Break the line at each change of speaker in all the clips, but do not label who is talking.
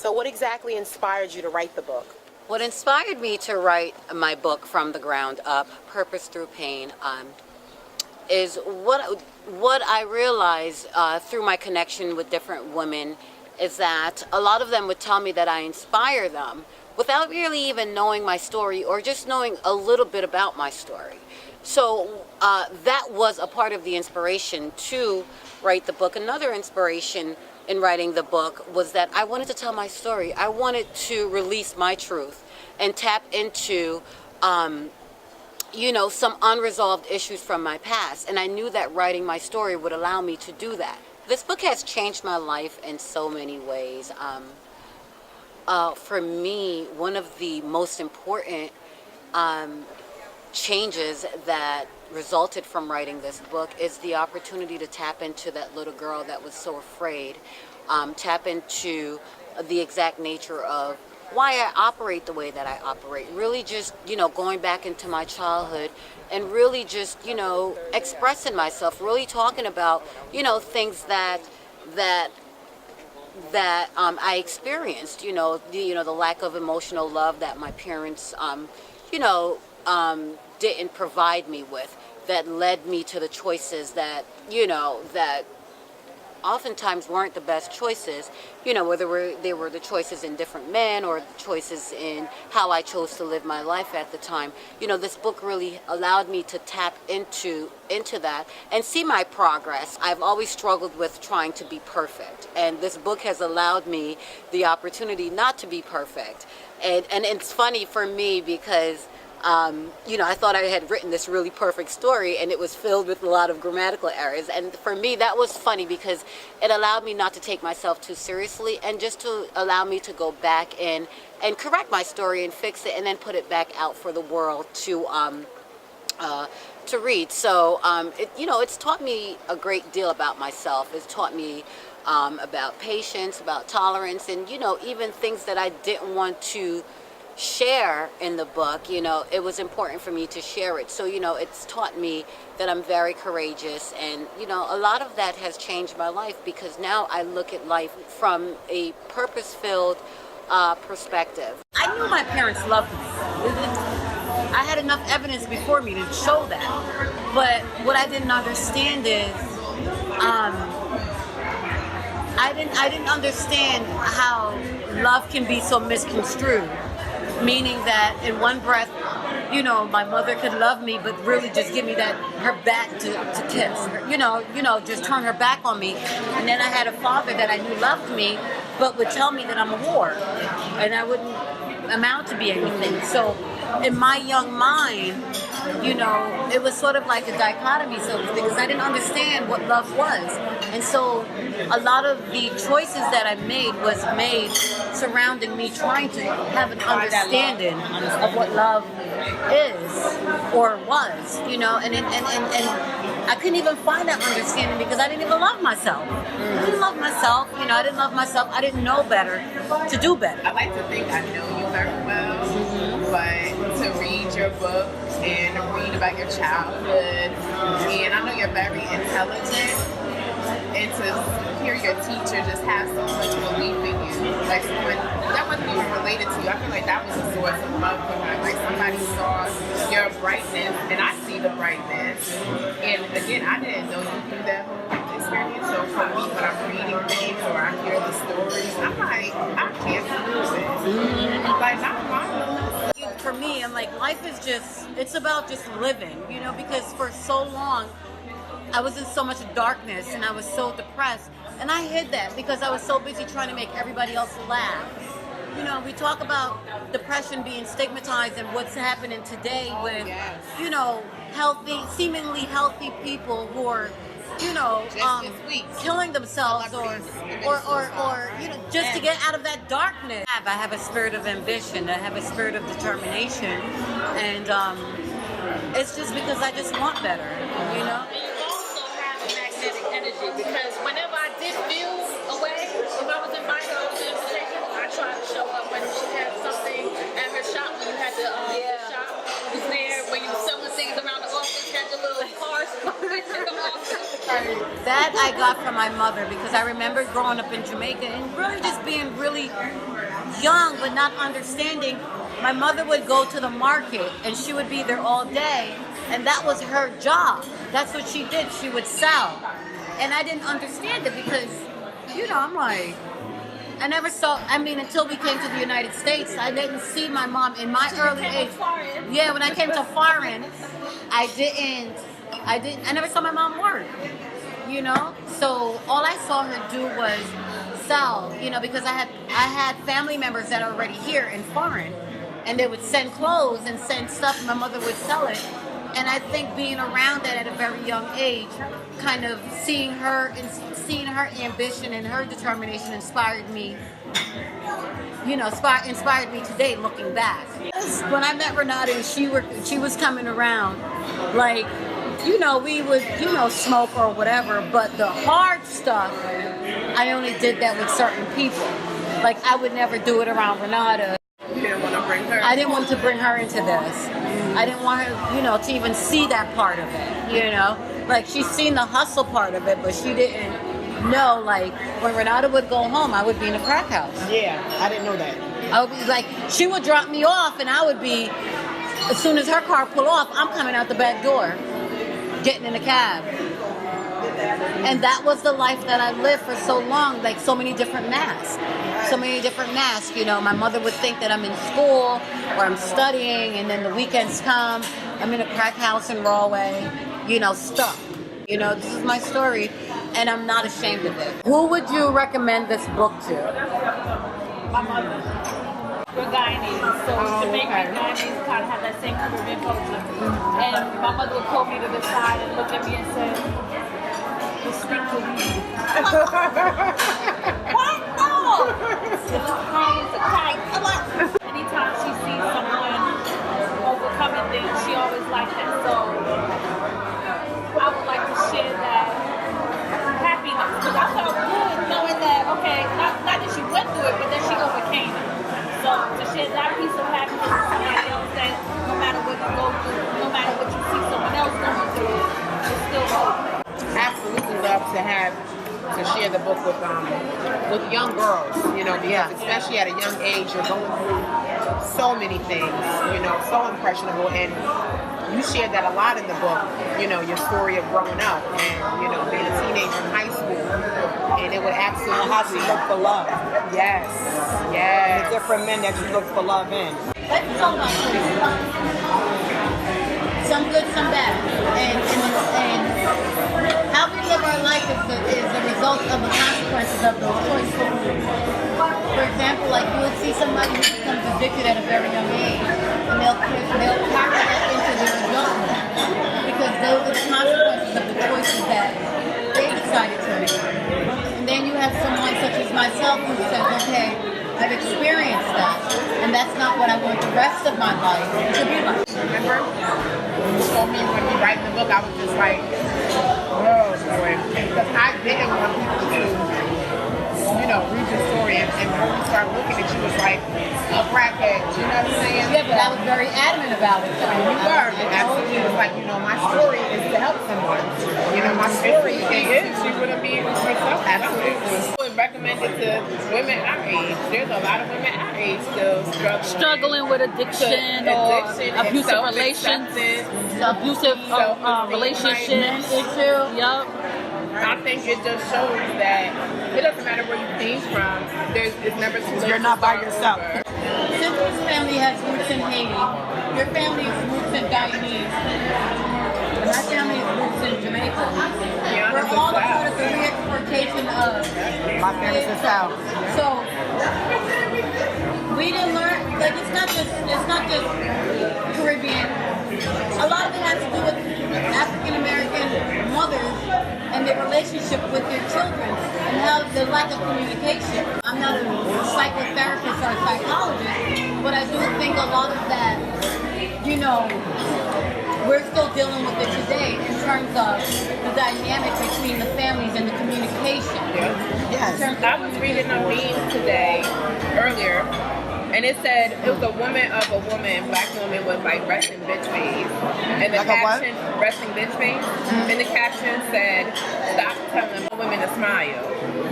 So what exactly inspired you to write the book?
What inspired me to write my book from the ground up, Purpose Through Pain, is what I realized through my connection with different women is that a lot of them would tell me that I inspire them without really even knowing my story or just knowing a little bit about my story. So that was a part of the inspiration to write the book. Another inspiration in writing the book was that I wanted to tell my story. I wanted to release my truth and tap into some unresolved issues from my past. And I knew that writing my story would allow me to do that. This book has changed my life in so many ways. For me, one of the most important changes that resulted from writing this book is the opportunity to tap into that little girl that was so afraid, tap into the exact nature of why I operate the way that I operate. Really just, going back into my childhood and really just, expressing myself, really talking about, things that I experienced, the lack of emotional love that my parents, didn't provide me with, that led me to the choices that, that oftentimes weren't the best choices, whether they were the choices in different men or the choices in how I chose to live my life at the time. This book really allowed me to tap into that and see my progress. I've always struggled with trying to be perfect, and this book has allowed me the opportunity not to be perfect. And it's funny for me because I thought I had written this really perfect story and it was filled with a lot of grammatical errors. And for me, that was funny because it allowed me not to take myself too seriously and just to allow me to go back in and correct my story and fix it and then put it back out for the world to read. So, it's taught me a great deal about myself. It's taught me about patience, about tolerance, and, even things that I didn't want to share in the book, it was important for me to share it. So, it's taught me that I'm very courageous, and, a lot of that has changed my life because now I look at life from a purpose-filled perspective. I knew my parents loved me. I had enough evidence before me to show that. But what I didn't understand is, I didn't understand how love can be so misconstrued. Meaning that in one breath, my mother could love me, but really just give me her back to kiss, just turn her back on me. And then I had a father that I knew loved me, but would tell me that I'm a whore, and I wouldn't amount to be anything. So in my young mind, it was sort of like a dichotomy, so because I didn't understand what love was. And so a lot of the choices that I made was made surrounding me trying to have an understanding of what love is or was, and I couldn't even find that understanding because I didn't even love myself. I didn't love myself, I didn't love myself. I didn't know better to do better.
I like to think I know you very well, but to read your book and read about your childhood, and I know you're very intelligent, and to hear your teacher just have so much belief in you, like someone that wasn't even related to you, I feel like that was a source of love for her. Like somebody saw your brightness, and I see the brightness. And again, I didn't know you through that whole experience. So for me, when I'm reading things or I hear the stories, I'm like, I can't believe it. Like, not mine.
For me, I'm like, life is it's about just living, because for so long, I was in so much darkness and I was so depressed, and I hid that because I was so busy trying to make everybody else laugh. We talk about depression being stigmatized and what's happening today with, seemingly healthy people who are, killing themselves or just to get out of that darkness. I have a spirit of ambition. I have a spirit of determination, and it's just because I just want better,
Magnetic energy, because whenever I did feel away, if I was invited to the invitation, I tried to show up. When she had something at her shop, when you had the shop was there, when you were selling things around the office, had the little cars in the office.
That I got from my mother because I remember growing up in Jamaica and really just being really young but not understanding. My mother would go to the market and she would be there all day, and that was her job. That's what she did. She would sell. And I didn't understand it because, I'm like, I never saw, until we came to the United States, I didn't see my mom in my early age. Yeah, when I came to foreign, I never saw my mom work, So all I saw her do was sell, because I had family members that are already here in foreign, and they would send clothes and send stuff, and my mother would sell it. And I think being around that at a very young age, kind of seeing her ambition and her determination inspired me. Inspired me today looking back. When I met Renata and she was coming around, like, we would, smoke or whatever, but the hard stuff, I only did that with certain people. Like, I would never do it around Renata.
You didn't want to bring her?
I didn't want to bring her into this. I didn't want her, to even see that part of it, Like, she's seen the hustle part of it, but she didn't know, like, when Renata would go home, I would be in a crack house.
Yeah, I didn't know that.
I would be like, she would drop me off, and I would be, as soon as her car pulled off, I'm coming out the back door, getting in a cab. And that was the life that I lived for so long, like so many different masks. My mother would think that I'm in school or I'm studying, and then the weekends come, I'm in a crack house in Rahway, stuck. This is my story, and I'm not ashamed of it. Who would you recommend this book to?
My mother. We're Guyanese, so Jamaican Guyanese kind of have that same Caribbean culture. And my mother would pull me to the side and look at me and say, "You speak to me." What? No! It's a kite. Anytime she sees someone overcoming things, she always likes that. So I would like to share that happiness, because I felt good knowing that, okay, not that she went through it, but that she overcame it. So to share that piece of happiness with somebody else, that no matter what you go through, no matter what you see someone else going through, it's still hope.
Absolutely love to share the book with young girls, because especially at a young age, you're going through so many things, so impressionable, and you shared that a lot in the book, your story of growing up and, being a teenager in high school, and it would absolutely...
How she looked for love.
Yes.
The different men that you look for love in.
Let's talk about some good, some bad. And how we live our life is the result of the consequences of those choices. For example, like you will see somebody who becomes addicted at a very young age, and they'll carry that into their adulthood because those are the consequences of the choices that they decided to make. And then you have someone such as myself who says, okay, I've experienced that, and that's not what I want the rest of my life to be like.
Remember? You told me when we write the book, I was just like, oh boy. Because I didn't want people to, read your story and when we start looking at you, it's like a crackhead. You know what I'm saying?
Yeah, but I was very adamant about it.
You were. Absolutely. It was like, my story is to help someone. My story is
She wouldn't be herself.
absolutely.
I would recommend it to women our age. There's a lot of women our age still
Struggling with addiction or abusive relations, abusive relationships. Yup.
I think it just shows that it doesn't matter where you came from. It's never too late.
You're not by yourself.
Cynthia's family has roots in Haiti. Your family has roots in Guyanese. And my family has roots in Jamaica. We're all a part of the re-exportation of
My family's in South.
So we didn't learn, like it's not just Caribbean. A lot of it has to do with African American mothers and their relationship with their children and how the lack of communication. I'm not a psychotherapist or a psychologist, but I do think a lot of that, we're still dealing with it today in terms of the dynamic between the families and the communication.
Yes.
I was reading a meme today, earlier, And it said it was a woman, black woman with like resting bitch face. And the
Like a what?
caption, resting bitch face. And the caption said, stop telling women to smile.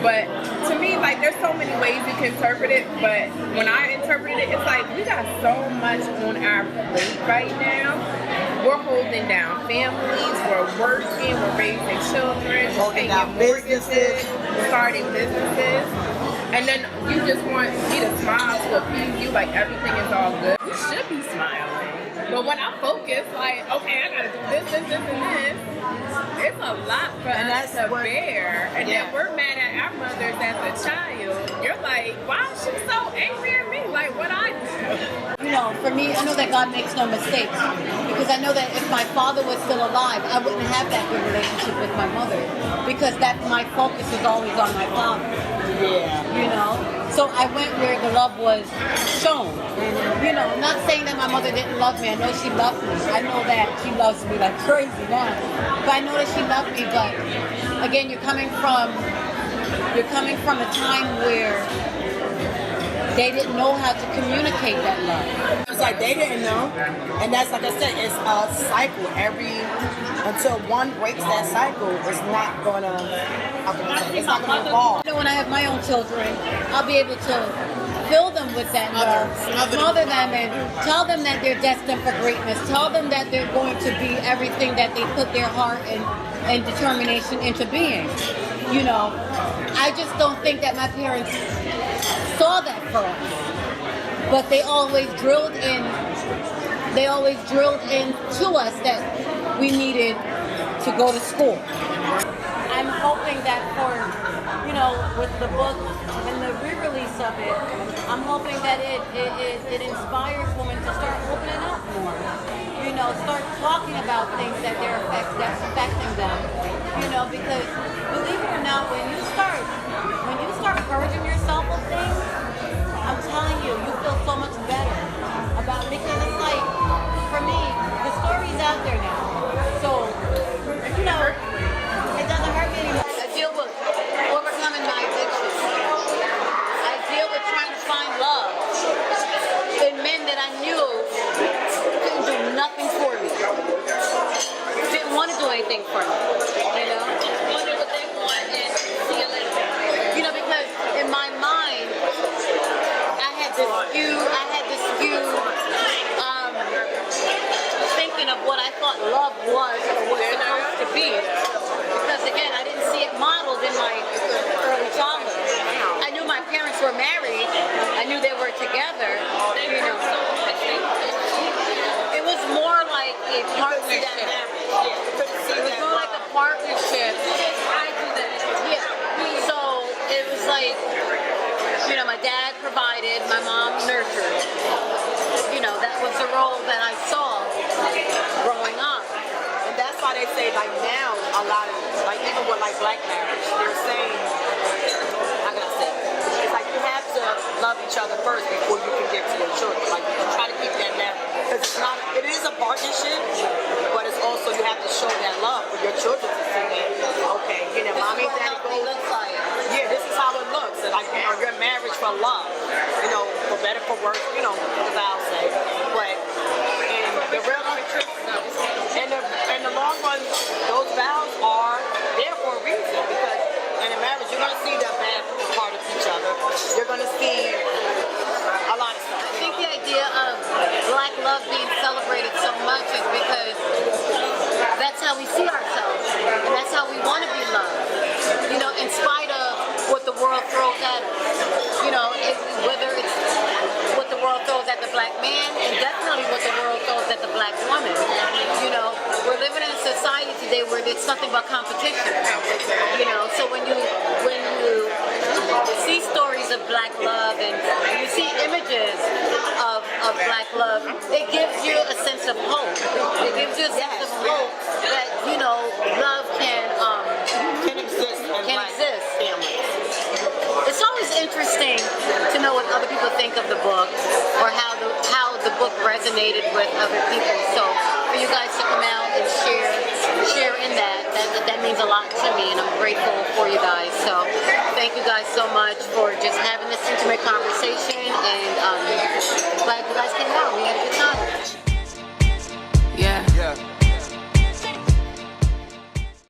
But to me, like, there's so many ways you can interpret it. But when I interpreted it, it's like we got so much on our plate right now. We're holding down families, we're working, we're raising children, we're
Holding
paying
down
mortgages,
businesses.
we're starting businesses. And then you just want me to smile to appease you like everything is all good. You should be smiling. But when I'm focused, like, okay, I gotta do this, and this, it's a lot for us to bear. And then we're mad at our mothers as a child. You're like, why is she so angry at me? Like, what I do?
You know, for me, I know that God makes no mistakes, because I know that if my father was still alive, I wouldn't have that good relationship with my mother, because that my focus is always on my father.
Yeah.
You know, so I went where the love was shown. You know, not saying that my mother didn't love me. I know she loved me. I know that she loves me like crazy now, but I know that she loved me. But again, you're coming from a time where they didn't know how to communicate that love.
It's like they didn't know, and that's like I said, it's a cycle. Until one breaks that cycle, it's not gonna evolve.
You know, when I have my own children, I'll be able to fill them with that love, smother them, and tell them that they're destined for greatness. Tell them that they're going to be everything that they put their heart and determination into being. You know, I just don't think that my parents saw that for us, but they always drilled into us that we needed to go to school. I'm hoping that with the book and the re-release of it, I'm hoping that it inspires women to start opening up more. You know, start talking about things that's affecting them. You know, because believe it or not, when you start purging yourself of things, I'm telling you, you feel so much better because it's like, for me, the story's out there now. So, you know, it doesn't hurt me anymore. I deal with overcoming my addictions. I deal with trying to find love in men that I knew couldn't do nothing for me. Didn't want to do anything for me. You know? Wonder what they want and see you later. You know, because in my mind, I had this skewed thinking of what I thought love was or was supposed to be. Because again, I didn't see it modeled in my early childhood. I knew my parents were married. I knew they were together. You know, it was more like a partnership. It was more like a partnership. Yeah. So it was like, you know, my dad provided, my mom nurtured. You know, that was the role that I saw growing up.
And that's why they say, like, now, a lot of, like, even with, like, black marriage, they're saying, how can I say, it's like you have to love each other first before you can get to your children. Like, you try to keep that marriage. Because it is a partnership, but it's also, you have to show that love for your children to see that, okay, you know, mommy and daddy go, yeah, this is how it looks. And, like, you know, your marriage for love, you know, for better, for worse, you know, the vows say. But, and the real truth, in the long run, those vows are there for a reason, because in a marriage, you're going to see the bad part of each other. You're going to see a lot of stuff.
I think the idea of black love being celebrated so much is because that's how we see ourselves. And that's how we want to be loved. You know, in spite of what the world throws at us. You know, whether it's what the world throws at the black man, and definitely what the world throws at the black woman. You know, we're living in a society today where it's nothing but competition. You know, so when you see stories of black love and you see images of black love, it gives you a sense of hope. It gives you a sense of hope that, you know, love can exist. It's always interesting to know what other people think of the book, or how the book resonated with other people. So for you guys to come out and share in that means a lot to me, and I'm grateful for you guys. So thank you guys so much for just having this intimate conversation, and glad you guys came out. We had a good time.